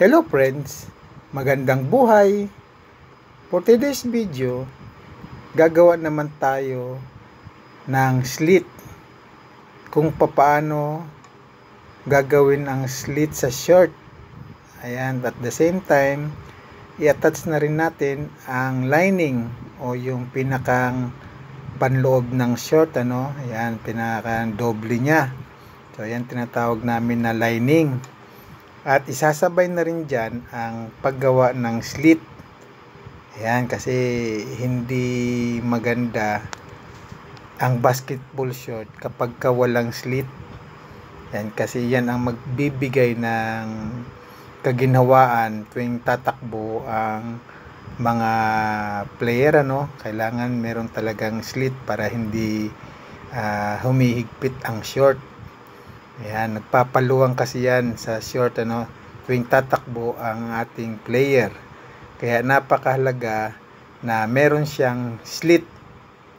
Hello friends, magandang buhay. For today's video, gagawa naman tayo ng slit. Kung papaano gagawin ang slit sa short. Ayan, at the same time, i-attach na rin natin ang lining o yung pinakang panloob ng short, Ayan, pinakang doble niya. So, ayan, tinatawag namin na lining. At isasabay na rin dyan ang paggawa ng slit. Ayan, kasi hindi maganda ang basketball short kapag walang slit. Ayan, kasi yan ang magbibigay ng kaginhawaan tuwing tatakbo ang mga player. Kailangan meron talagang slit para hindi humihigpit ang short. Ayan, nagpapaluwang kasi yan sa short tuwing tatakbo ang ating player. Kaya napakahalaga na meron siyang slit.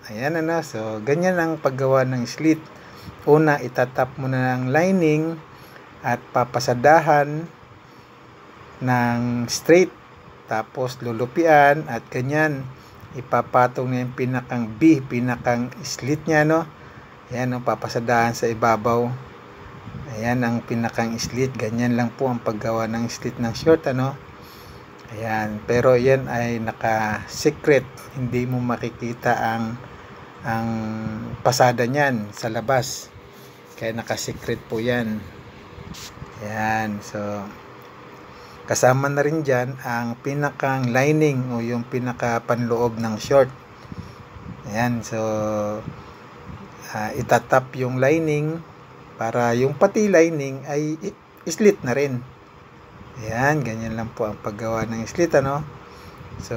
Ayan so ganyan ang paggawa ng slit. Una, itatap mo na ng lining at papasadahan ng straight. Tapos lulupian at ganyan ipapatong na yung pinakang B, pinakang slit niya Ayan papasadahan sa ibabaw. Ayan ang pinakang slit. Ganyan lang po ang paggawa ng slit ng short Ayan, pero yan ay naka-secret. Hindi mo makikita ang pasada niyan sa labas. Kaya naka-secret po yan. Ayan, so kasama na rin dyan ang pinakang lining o yung pinaka-panloob ng short. Ayan, so itatap yung lining para yung pati lining ay slit na rin. Ayan, ganyan lang po ang paggawa ng slit So,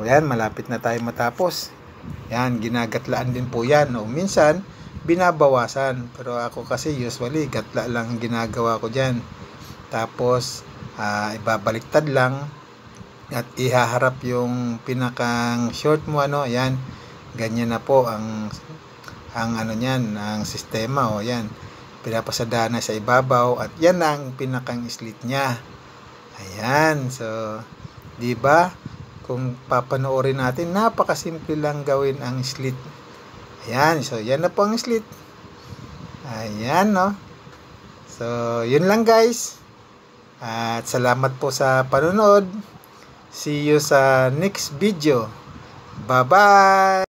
ayan, malapit na tayo matapos. Ayan, ginagatlaan din po yan minsan, binabawasan. Pero ako kasi usually, gatla lang ginagawa ko dyan. Tapos, ibabaliktad lang at ihaharap yung pinakang short mo Ayan, ganyan na po ang niyan, ang sistema Ayan, pinapasada na sa ibabaw at yan ang pinakang slit niya. Ayan, so di ba kung papanoorin natin, napakasimple lang gawin ang slit. Ayan, so yan na po ang slit. Ayan So yun lang guys. At salamat po sa panonood. See you sa next video. Bye bye.